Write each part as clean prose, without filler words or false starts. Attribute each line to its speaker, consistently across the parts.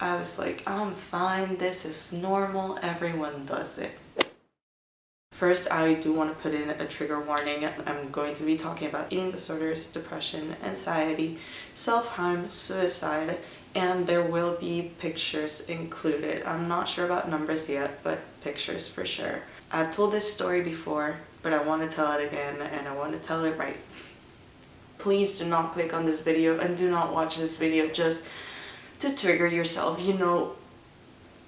Speaker 1: I was like, I'm fine, this is normal, everyone does it. First, I do want to put in a trigger warning. I'm going to be talking about eating disorders, depression, anxiety, self-harm, suicide, and there will be pictures included. I'm not sure about numbers yet, but pictures for sure. I've told this story before, but I want to tell it again, and I want to tell it right. Please do not click on this video and do not watch this video just to trigger yourself. You know,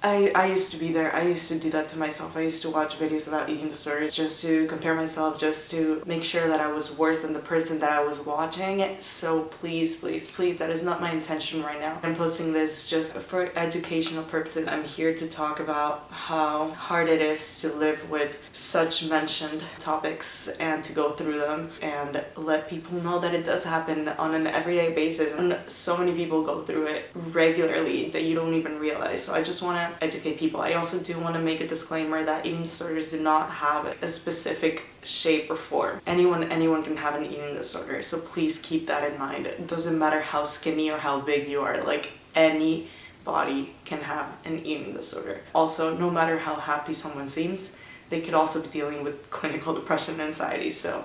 Speaker 1: I used to be there. I used to do that to myself. I used to watch videos about eating disorders just to compare myself, just to make sure that I was worse than the person that I was watching. So please, please, please, that is not my intention right now. I'm posting this just for educational purposes. I'm here to talk about how hard it is to live with such mentioned topics and to go through them and let people know that it does happen on an everyday basis. And so many people go through it regularly that you don't even realize. So I just want to educate people. I also do want to make a disclaimer that eating disorders do not have a specific shape or form. Anyone can have an eating disorder, so please keep that in mind. It doesn't matter how skinny or how big you are, like anybody can have an eating disorder. Also, no matter how happy someone seems, they could also be dealing with clinical depression and anxiety. So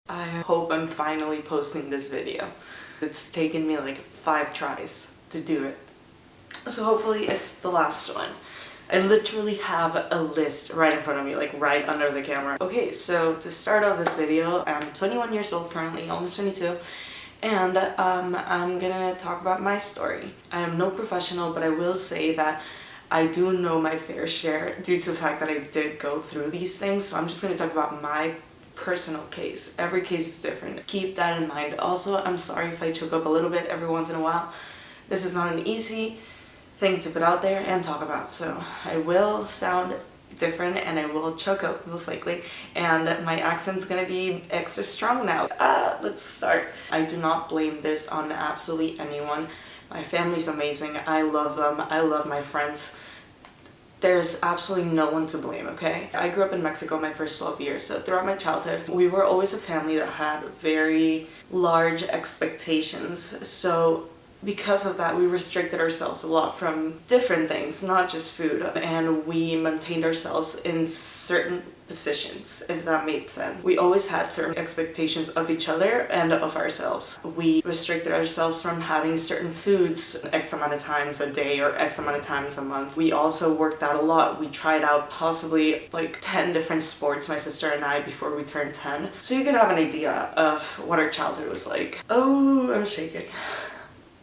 Speaker 1: I hope I'm finally posting this video. It's taken me like 5 tries to do it. So hopefully it's the last one. I literally have a list right in front of me, like right under the camera. Okay, so to start off this video, I'm 21 years old currently, almost 22, and I'm gonna talk about my story. I am no professional, but I will say that I do know my fair share due to the fact that I did go through these things. So I'm just gonna talk about my personal case. Every case is different. Keep that in mind. Also, I'm sorry if I choke up a little bit every once in a while. This is not an easy thing to put out there and talk about, so I will sound different and I will choke up most likely, and my accent's gonna be extra strong now. Let's start. I do not blame this on absolutely anyone. My family's amazing. I love them. I love my friends. There's absolutely no one to blame, okay? I grew up in Mexico my first 12 years, so throughout my childhood, we were always a family that had very large expectations. So because of that, we restricted ourselves a lot from different things, not just food, and we maintained ourselves in certain positions, if that made sense. We always had certain expectations of each other and of ourselves. We restricted ourselves from having certain foods X amount of times a day or X amount of times a month. We also worked out a lot. We tried out possibly like 10 different sports, my sister and I, before we turned 10. So you can have an idea of what our childhood was like. Oh, I'm shaking.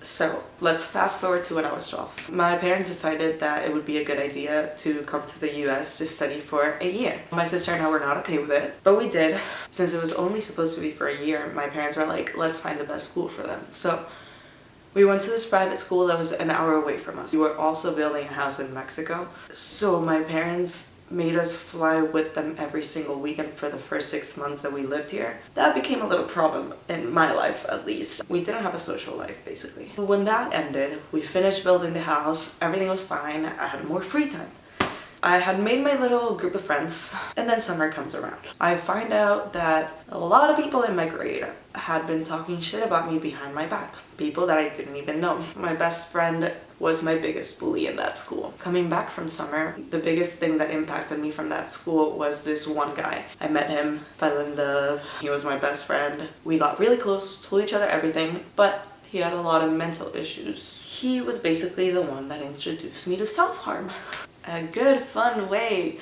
Speaker 1: So let's fast forward to when I was 12. My parents decided that it would be a good idea to come to the US to study for a year. My sister and I were not okay with it, but we did. Since it was only supposed to be for a year, my parents were like, let's find the best school for them. So we went to this private school that was an hour away from us. We were also building a house in Mexico. So my parents made us fly with them every single weekend for the first 6 months that we lived here. That became a little problem in my life, at least. We didn't have a social life, basically. When that ended, we finished building the house, everything was fine, I had more free time. I had made my little group of friends, and then summer comes around. I find out that a lot of people in my grade had been talking shit about me behind my back. People that I didn't even know. My best friend was my biggest bully in that school. Coming back from summer, the biggest thing that impacted me from that school was this one guy. I met him, fell in love, he was my best friend. We got really close, told each other everything, but he had a lot of mental issues. He was basically the one that introduced me to self-harm. A good, fun way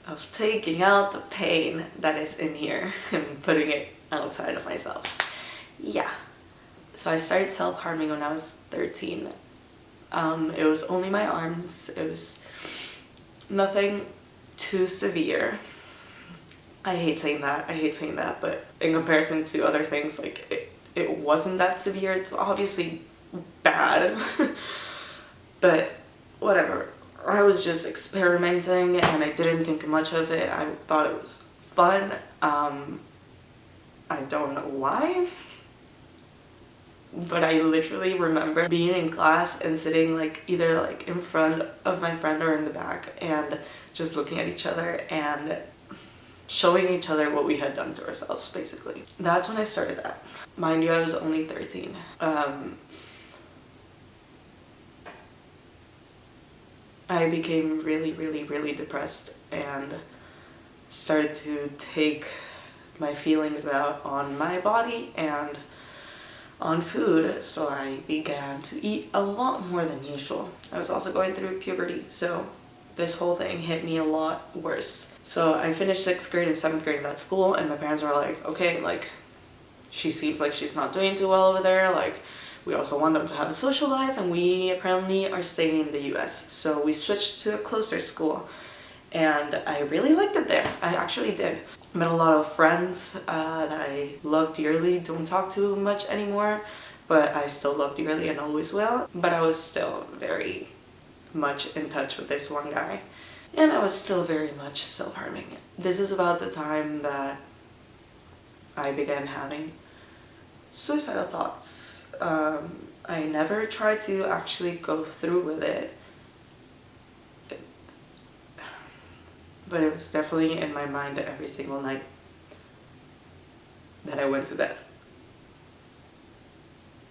Speaker 1: of taking out the pain that is in here and putting it outside of myself. Yeah. So I started self-harming when I was 13. It was only my arms. It was nothing too severe. I hate saying that, but in comparison to other things, like it wasn't that severe. It's obviously bad, but whatever. I was just experimenting and I didn't think much of it. I thought it was fun. I don't know why, but I literally remember being in class and sitting like either like in front of my friend or in the back and just looking at each other and showing each other what we had done to ourselves, basically. That's when I started that. Mind you, I was only 13. I became really, really, really depressed and started to take my feelings out on my body and on food, so I began to eat a lot more than usual. I was also going through puberty, so this whole thing hit me a lot worse. So I finished 6th grade and 7th grade in that school, and my parents were like, okay, like, she seems like she's not doing too well over there, like, we also want them to have a social life, and we apparently are staying in the US. So we switched to a closer school, and I really liked it there. I actually did. Met a lot of friends that I love dearly, don't talk to much anymore, but I still love dearly and always will. But I was still very much in touch with this one guy, and I was still very much self-harming. This is about the time that I began having suicidal thoughts. I never tried to actually go through with it, but it was definitely in my mind every single night that I went to bed.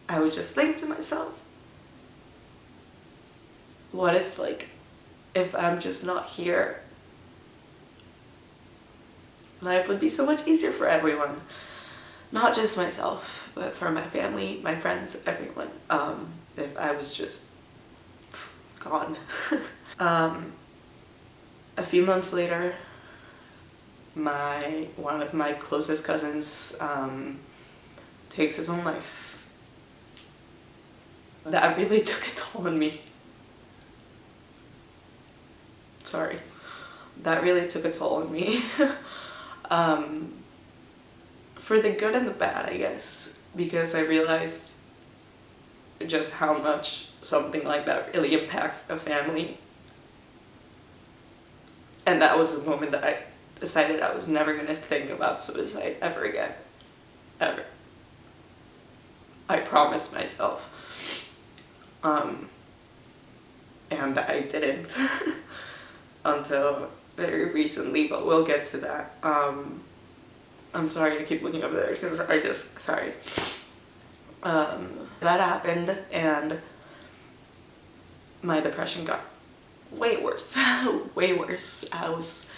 Speaker 1: I would just think to myself, what if, like, if I'm just not here, life would be so much easier for everyone. Not just myself, but for my family, my friends, everyone. If I was just gone. A few months later, one of my closest cousins takes his own life. That really took a toll on me. Sorry. That really took a toll on me. For the good and the bad, I guess, because I realized just how much something like that really impacts a family. And that was the moment that I decided I was never going to think about suicide ever again. Ever. I promised myself. And I didn't until very recently, but we'll get to that. I'm sorry to keep looking over there because sorry. That happened, and my depression got way worse. Way worse. I was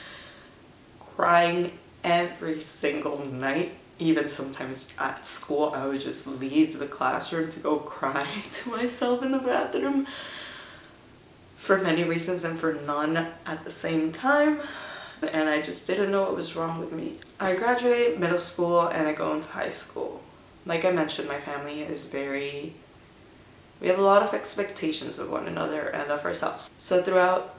Speaker 1: crying every single night. Even sometimes at school, I would just leave the classroom to go cry to myself in the bathroom. For many reasons and for none at the same time. And I just didn't know what was wrong with me. I graduate middle school and I go into high school. Like I mentioned, my family is we have a lot of expectations of one another and of ourselves. So throughout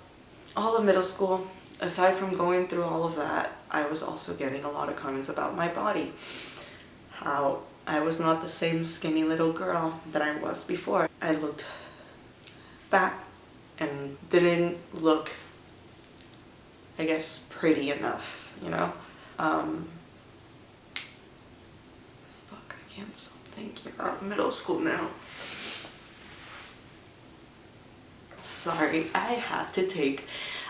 Speaker 1: all of middle school, aside from going through all of that, I was also getting a lot of comments about my body. How I was not the same skinny little girl that I was before. I looked fat and didn't look, I guess, pretty enough, you know? Fuck, I can't stop thinking about middle school now. Sorry, I had to take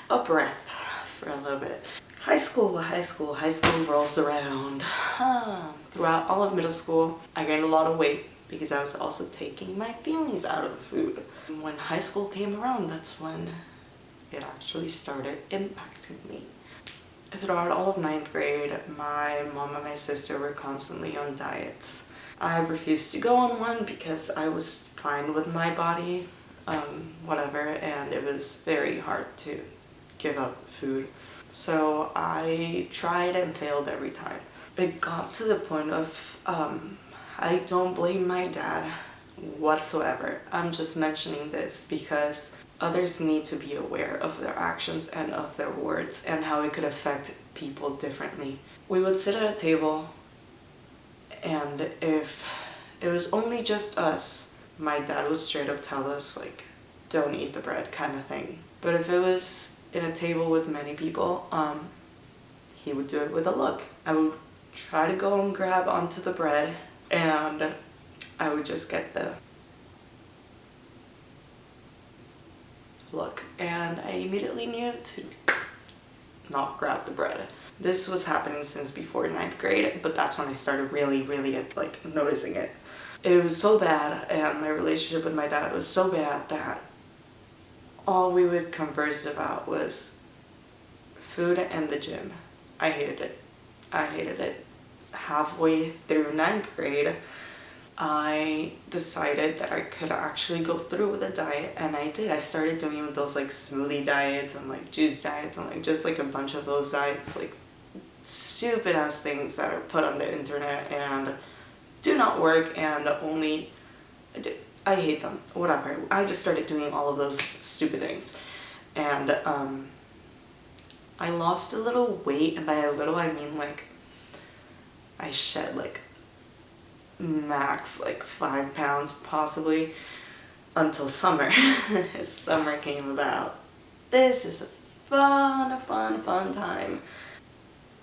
Speaker 1: a breath for a little bit. High school rolls around. Throughout all of middle school, I gained a lot of weight because I was also taking my feelings out of food. When high school came around, that's when it actually started impacting me. Throughout all of 9th grade, my mom and my sister were constantly on diets. I refused to go on one because I was fine with my body, whatever, and it was very hard to give up food. So I tried and failed every time. It got to the point of, I don't blame my dad whatsoever. I'm just mentioning this because others need to be aware of their actions and of their words and how it could affect people differently. We would sit at a table, and if it was only just us, my dad would straight up tell us, like, don't eat the bread kind of thing. But if it was in a table with many people, he would do it with a look. I would try to go and grab onto the bread, and I would just get the look, and I immediately knew to not grab the bread. This was happening since before 9th grade, but that's when I started really like noticing it. It was so bad, and my relationship with my dad was so bad that all we would converse about was food and the gym. I hated it. I hated it. Halfway through 9th grade, I decided that I could actually go through with a diet, and I did. I started doing those like smoothie diets and like juice diets and like just like a bunch of those diets, like stupid ass things that are put on the internet and do not work and only, I hate them, whatever. I just started doing all of those stupid things, and I lost a little weight, and by a little I mean like I shed like max like 5 pounds possibly, until summer. Summer came about. This is a fun time.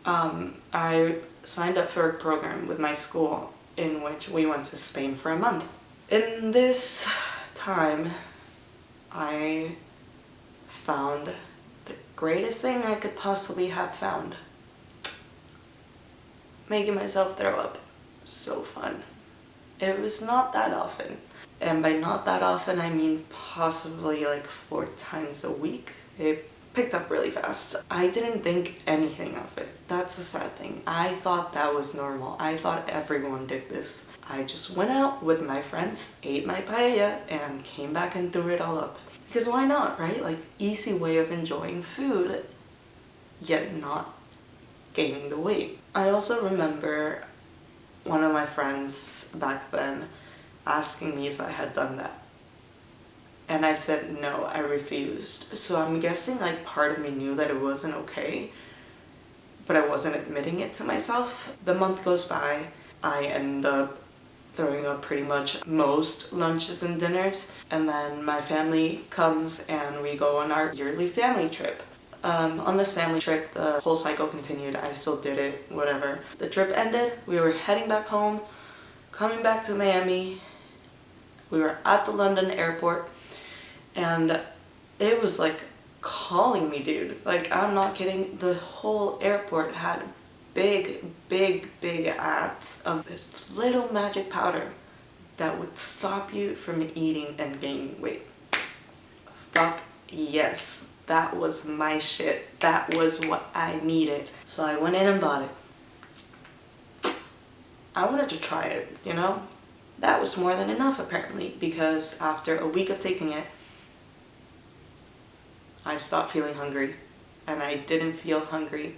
Speaker 1: I signed up for a program with my school in which we went to Spain for a month. In this time, I found the greatest thing I could possibly have found. Making myself throw up. So fun. It was not that often. And by not that often, I mean possibly like 4 times a week. It picked up really fast. I didn't think anything of it. That's the sad thing. I thought that was normal. I thought everyone did this. I just went out with my friends, ate my paella, and came back and threw it all up. Because why not, right? Like, easy way of enjoying food, yet not gaining the weight. I also remember one of my friends back then asking me if I had done that. And I said no, I refused. So I'm guessing like part of me knew that it wasn't okay, but I wasn't admitting it to myself. The month goes by, I end up throwing up pretty much most lunches and dinners, and then my family comes and we go on our yearly family trip. On this family trip, the whole cycle continued. I still did it, whatever. The trip ended, we were heading back home, coming back to Miami. We were at the London airport, and it was like calling me, dude. Like, I'm not kidding. The whole airport had big ads of this little magic powder that would stop you from eating and gaining weight. Fuck yes. That was my shit. That was what I needed. So I went in and bought it. I wanted to try it, you know? That was more than enough apparently, because after a week of taking it, I stopped feeling hungry, and I didn't feel hungry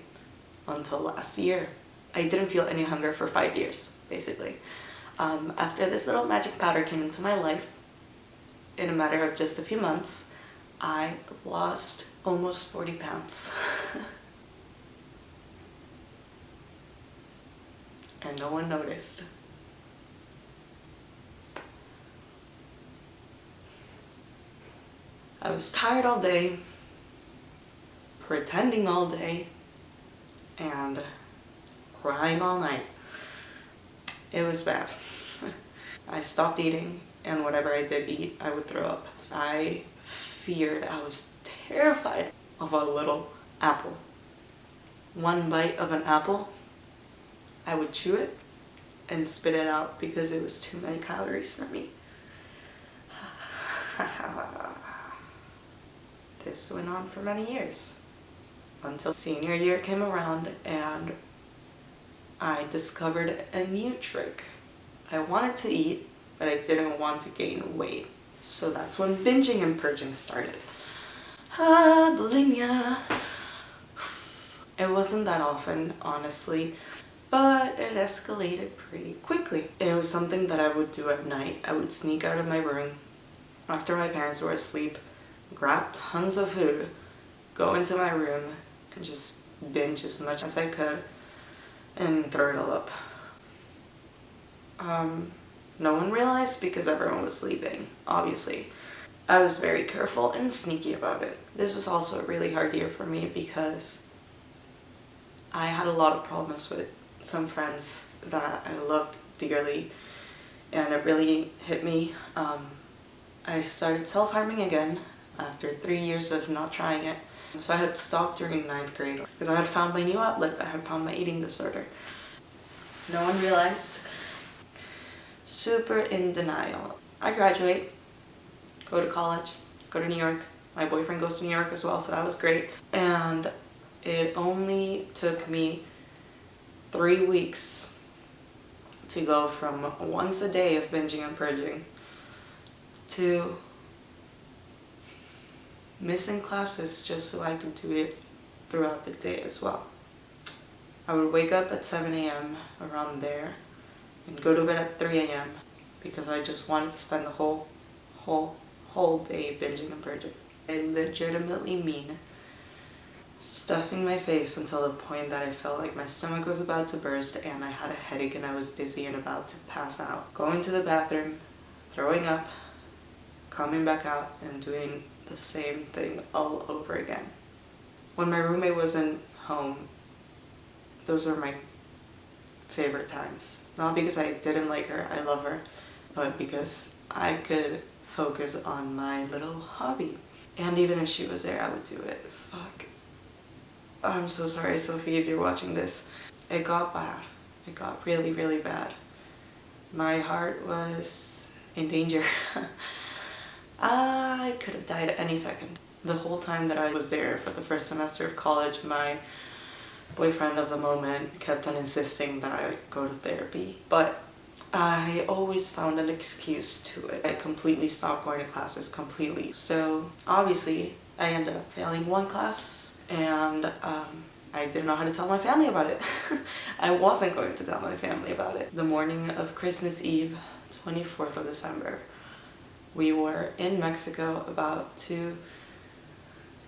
Speaker 1: until last year. I didn't feel any hunger for 5 years, basically. After this little magic powder came into my life, in a matter of just a few months, I lost almost 40 pounds. And no one noticed. I was tired all day, pretending all day, and crying all night. It was bad. I stopped eating, and whatever I did eat, I would throw up. I was terrified of a little apple. One bite of an apple, I would chew it and spit it out because it was too many calories for me. This went on for many years, until senior year came around and I discovered a new trick. I wanted to eat, but I didn't want to gain weight. So that's when binging and purging started. Bulimia. It wasn't that often, honestly, but it escalated pretty quickly. It was something that I would do at night. I would sneak out of my room after my parents were asleep, grab tons of food, go into my room, and just binge as much as I could, and throw it all up. No one realized because everyone was sleeping, obviously. I was very careful and sneaky about it. This was also a really hard year for me because I had a lot of problems with some friends that I loved dearly, and it really hit me. I started self-harming again after 3 years of not trying it. So I had stopped during 9th grade because I had found my new outlet. I had found my eating disorder. No one realized. Super in denial. I graduate, go to college, go to New York, My boyfriend goes to New York as well, so that was great. And it only took me 3 weeks to go from once a day of binging and purging to missing classes just so I could do it throughout the day as well. I would wake up at 7 a.m. around there and go to bed at 3 a.m. because I just wanted to spend the whole day binging and purging. I legitimately mean stuffing my face until the point that I felt like my stomach was about to burst and I had a headache and I was dizzy and about to pass out. Going to the bathroom, throwing up, coming back out, and doing the same thing all over again. When my roommate wasn't home, those were my favorite times. Not because I didn't like her, I love her, but because I could focus on my little hobby. And even if she was there, I would do it. Fuck. I'm so sorry, Sophie, if you're watching this. It got bad. It got really, really bad. My heart was in danger. I could have died at any second. The whole time that I was there for the first semester of college, my boyfriend of the moment kept on insisting that I go to therapy, but I always found an excuse to it. I completely stopped going to classes completely. So obviously I ended up failing one class and I didn't know how to tell my family about it. I wasn't going to tell my family about it. The morning of Christmas Eve, 24th of December, we were in Mexico about to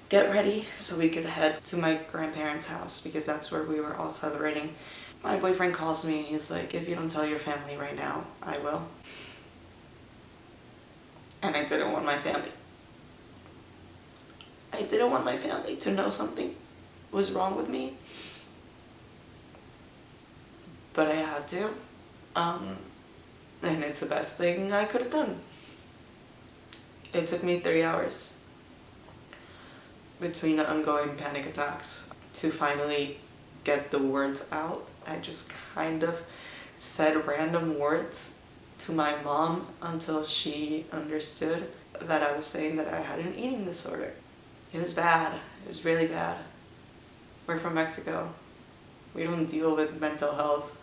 Speaker 1: get ready so we could head to my grandparents' house because that's where we were all celebrating. My boyfriend calls me and he's like, if you don't tell your family right now, I will. And I didn't want my family. I didn't want my family to know something was wrong with me. But I had to. And it's the best thing I could have done. It took me 3 hours between ongoing panic attacks to finally get the words out. I just kind of said random words to my mom until she understood that I was saying that I had an eating disorder. It was bad. It was really bad. We're from Mexico. We don't deal with mental health.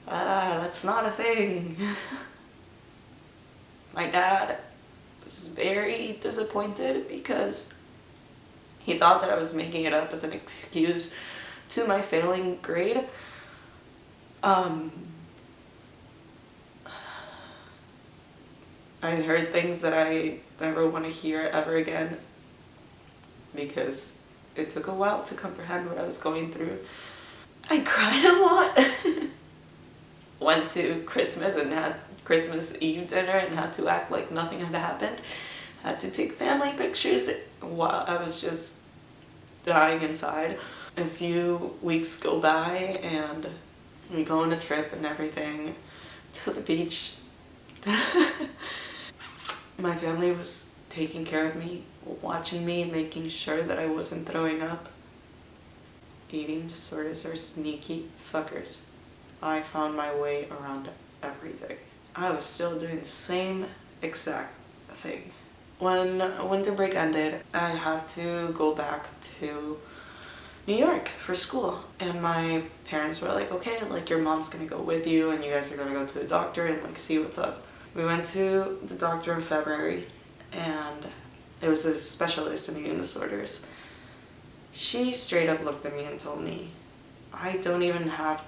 Speaker 1: That's not a thing. My dad was very disappointed because he thought that I was making it up as an excuse to my failing grade. I heard things that I never want to hear ever again because it took a while to comprehend what I was going through. I cried a lot. Went to Christmas and had Christmas Eve dinner and had to act like nothing had happened. Had to take family pictures while I was just dying inside. A few weeks go by and we go on a trip and everything to the beach. My family was taking care of me, watching me, making sure that I wasn't throwing up. Eating disorders are sneaky fuckers. I found my way around everything. I was still doing the same exact thing. When winter break ended, I had to go back to New York for school. And my parents were like, okay, like your mom's gonna go with you and you guys are gonna go to the doctor and like see what's up. We went to the doctor in February and it was a specialist in eating disorders. She straight up looked at me and told me, I don't even have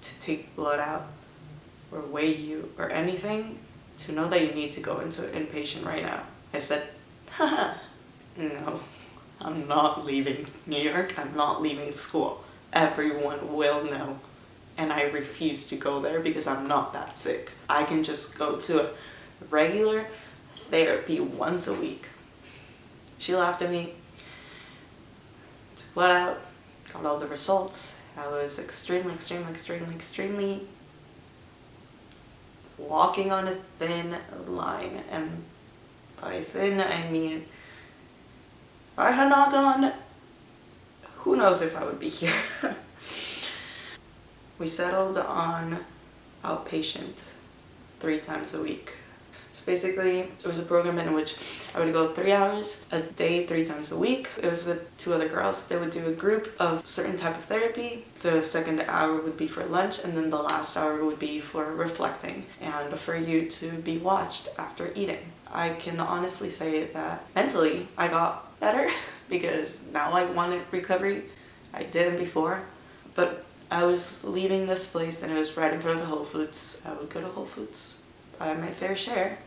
Speaker 1: to take blood out or weigh you or anything to know that you need to go into inpatient right now. I said, haha, no, I'm not leaving New York, I'm not leaving school. Everyone will know. And I refuse to go there because I'm not that sick. I can just go to a regular therapy once a week. She laughed at me, took blood out, got all the results. I was extremely walking on a thin line. And by thin, I mean, if I had not gone, who knows if I would be here. We settled on outpatient 3 times a week. So basically, it was a program in which I would go 3 hours a day, 3 times a week. It was with 2 other girls. They would do a group of certain type of therapy. The second hour would be for lunch, and then the last hour would be for reflecting and for you to be watched after eating. I can honestly say that mentally I got better because now I wanted recovery. I didn't before, but I was leaving this place and it was right in front of a Whole Foods. I would go to Whole Foods, buy my fair share,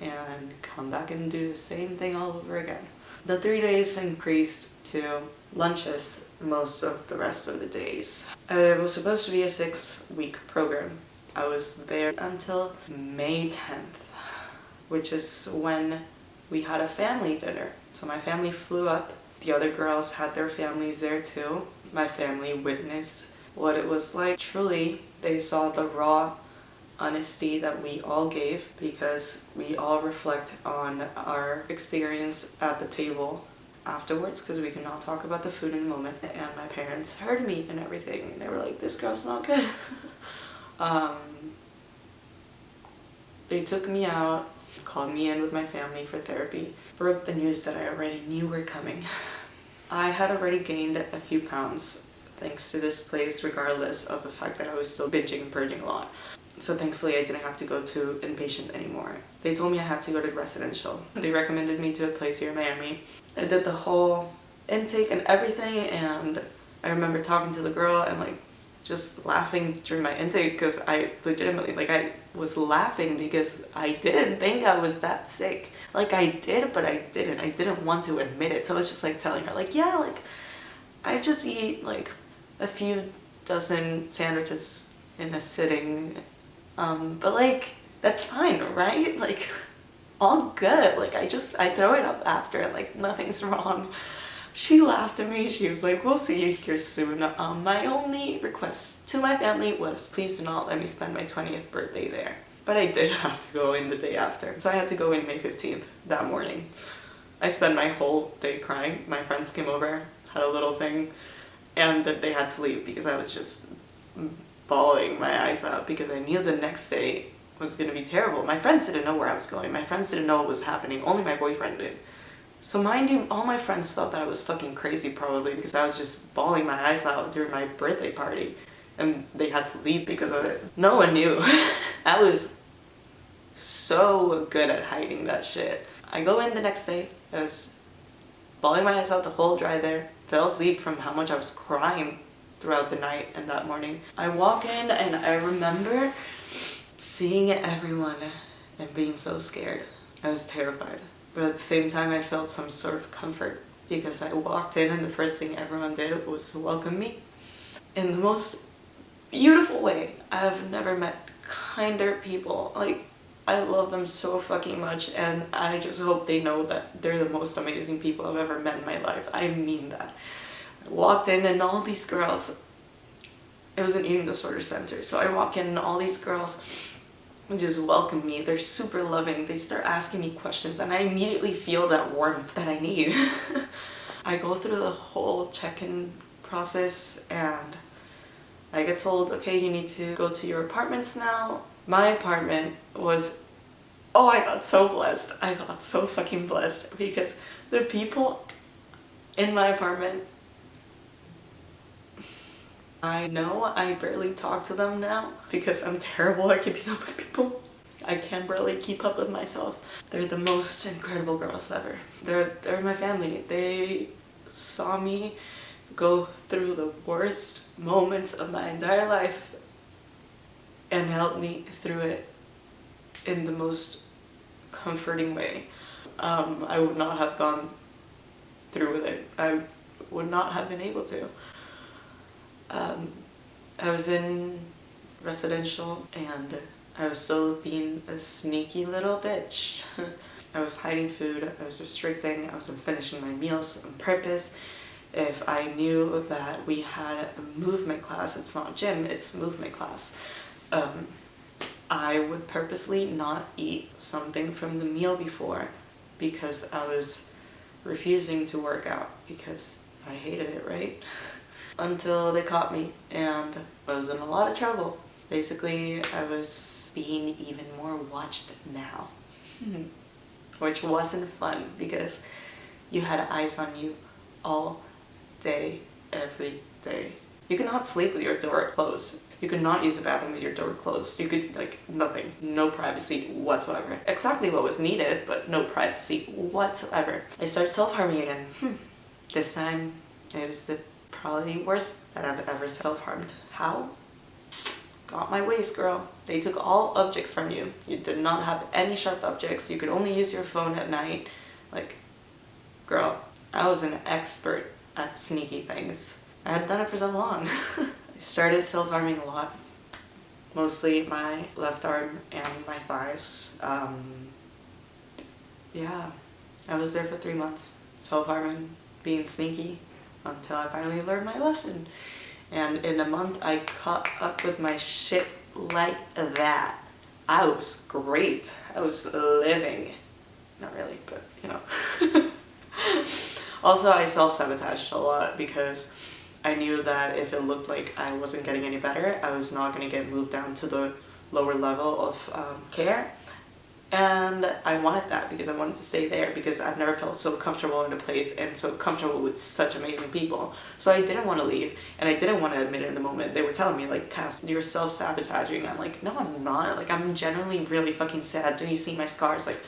Speaker 1: and come back and do the same thing all over again. The 3 days increased to lunches most of the rest of the days. It was supposed to be a 6-week program. I was there until May 10th, which is when we had a family dinner. So my family flew up. The other girls had their families there too. My family witnessed what it was like. Truly, they saw the raw honesty that we all gave because we all reflect on our experience at the table afterwards because we could not talk about the food in the moment. And my parents heard me and everything. And they were like, this girl's not good. They took me out, called me in with my family for therapy, broke the news that I already knew were coming. I had already gained a few pounds thanks to this place, regardless of the fact that I was still binging and purging a lot. So thankfully I didn't have to go to inpatient anymore. They told me I had to go to residential. They recommended me to a place here in Miami. I did the whole intake and everything, and I remember talking to the girl and like just laughing during my intake because I legitimately, like, I was laughing because I didn't think I was that sick. Like, I did, but I didn't. I didn't want to admit it. So I was just like telling her, like, yeah, like, I just eat like a few dozen sandwiches in a sitting. But like, that's fine, right? Like, all good. Like, I throw it up after, like, nothing's wrong. She laughed at me. She was like, we'll see you here soon. My only request to my family was, please do not let me spend my 20th birthday there. But I did have to go in the day after. So I had to go in May 15th that morning. I spent my whole day crying. My friends came over, had a little thing, and they had to leave because I was just bawling my eyes out because I knew the next day was going to be terrible. My friends didn't know where I was going. My friends didn't know what was happening. Only my boyfriend did. So mind you, all my friends thought that I was fucking crazy probably because I was just bawling my eyes out during my birthday party and they had to leave because of it. No one knew. I was so good at hiding that shit. I go in the next day. I was bawling my eyes out the whole drive there. Fell asleep from how much I was crying throughout the night and that morning. I walk in and I remember seeing everyone and being so scared. I was terrified. But at the same time, I felt some sort of comfort because I walked in and the first thing everyone did was to welcome me in the most beautiful way. I've never met kinder people. Like, I love them so fucking much, and I just hope they know that they're the most amazing people I've ever met in my life. I mean that. I walked in and all these girls, it was an eating disorder center, so I walk in and all these girls just welcome me. They're super loving. They start asking me questions and I immediately feel that warmth that I need. I go through the whole check-in process and I get told, okay, you need to go to your apartments now. My apartment was, oh, I got so blessed. I got so fucking blessed because the people in my apartment, I know I barely talk to them now because I'm terrible at keeping up with people. I can barely keep up with myself. They're the most incredible girls ever. They're my family. They saw me go through the worst moments of my entire life and helped me through it in the most comforting way. I would not have gone through with it. I would not have been able to. I was in residential and I was still being a sneaky little bitch. I was hiding food, I was restricting, I wasn't finishing my meals on purpose. If I knew that we had a movement class, it's not gym, it's movement class, I would purposely not eat something from the meal before because I was refusing to work out because I hated it, right? Until they caught me and I was in a lot of trouble. Basically, I was being even more watched now. which wasn't fun because you had eyes on you all day, every day. You could not sleep with your door closed. You could not use the bathroom with your door closed. You could, like, nothing. No privacy whatsoever. Exactly what was needed, but no privacy whatsoever. I started self-harming again. This time, it was the probably worst that I've ever self-harmed. How? Got my ways, girl. They took all objects from you. You did not have any sharp objects. You could only use your phone at night. Like, girl, I was an expert at sneaky things. I had done it for so long. I started self-harming a lot. Mostly my left arm and my thighs. Yeah, I was there for 3 months. Self-harming, being sneaky, until I finally learned my lesson. And in a month, I caught up with my shit like that. I was great. I was living. Not really, but you know. Also, I self-sabotaged a lot because I knew that if it looked like I wasn't getting any better, I was not going to get moved down to the lower level of care. And I wanted that because I wanted to stay there because I've never felt so comfortable in a place and so comfortable with such amazing people. So I didn't want to leave, and I didn't want to admit it in the moment. They were telling me, like, Cass, you're self-sabotaging. I'm like, no, I'm not. Like, I'm genuinely really fucking sad. Don't you see my scars? Like,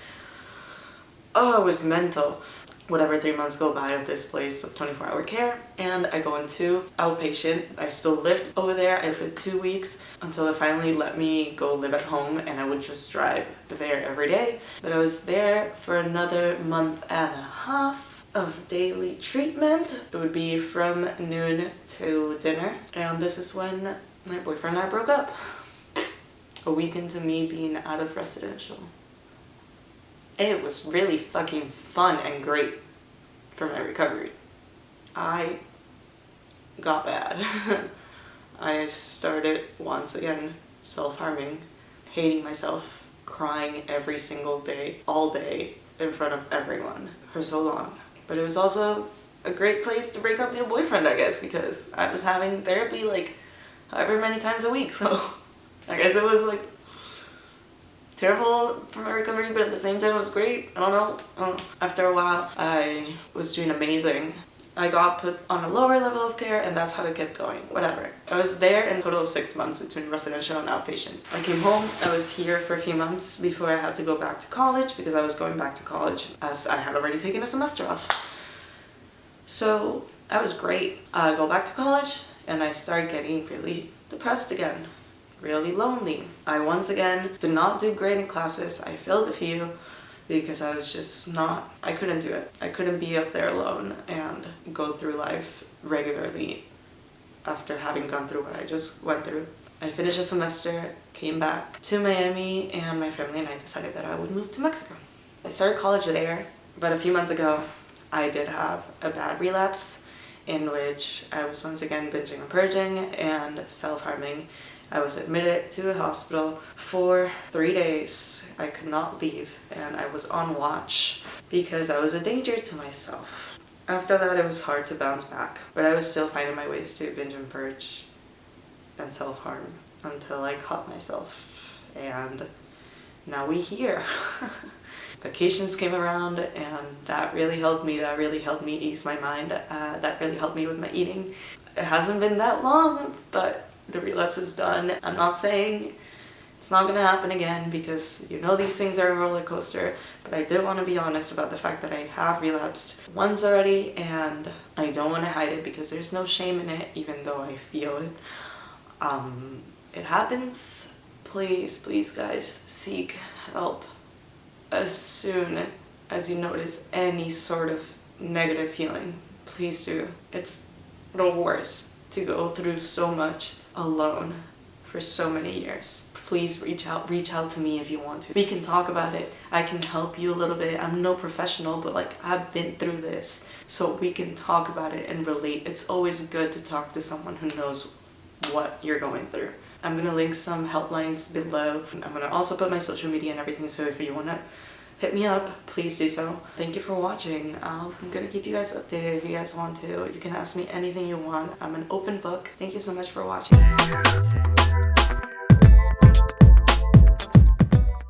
Speaker 1: oh, it was mental. Whatever, 3 months go by of this place of 24-hour care, and I go into outpatient. I still lived over there. I lived 2 weeks until they finally let me go live at home, and I would just drive there every day. But I was there for another month and a half of daily treatment. It would be from noon to dinner, and this is when my boyfriend and I broke up. A week into me being out of residential. It was really fucking fun and great for my recovery. I got bad. I started once again self-harming, hating myself, crying every single day, all day, in front of everyone for so long. But it was also a great place to break up with your boyfriend, I guess, because I was having therapy like however many times a week, so I guess it was like terrible for my recovery, but at the same time it was great. I don't know. After a while, I was doing amazing. I got put on a lower level of care, and that's how it kept going. Whatever. I was there in a total of 6 months between residential and outpatient. I came home. I was here for a few months before I had to go back to college because I was going back to college as I had already taken a semester off. So that was great. I go back to college and I started getting really depressed again. Really lonely. I once again did not do great in classes. I failed a few because I was just not, I couldn't do it. I couldn't be up there alone and go through life regularly after having gone through what I just went through. I finished a semester, came back to Miami, and my family and I decided that I would move to Mexico. I started college there, but a few months ago I did have a bad relapse in which I was once again binging and purging and self-harming. I was admitted to a hospital for 3 days. I could not leave, and I was on watch because I was a danger to myself. After that, it was hard to bounce back, but I was still finding my ways to binge and purge and self-harm until I caught myself, and now we're here. Vacations came around, and that really helped me. That really helped me ease my mind. That really helped me with my eating. It hasn't been that long, but the relapse is done. I'm not saying it's not gonna happen again because you know these things are a roller coaster, but I did want to be honest about the fact that I have relapsed once already, and I don't want to hide it because there's no shame in it, even though I feel it. It happens. Please, please guys, seek help as soon as you notice any sort of negative feeling. Please do. It's the worst to go through so much alone for so many years. Please reach out to me if you want to. We can talk about it. I can help you a little bit. I'm no professional, but like I've been through this, so we can talk about it and relate. It's always good to talk to someone who knows what you're going through. I'm gonna link some helplines below. I'm gonna also put my social media and everything, so if you wanna hit me up, please do so. Thank you for watching. I'm gonna keep you guys updated if you guys want to. You can ask me anything you want. I'm an open book. Thank you so much for watching.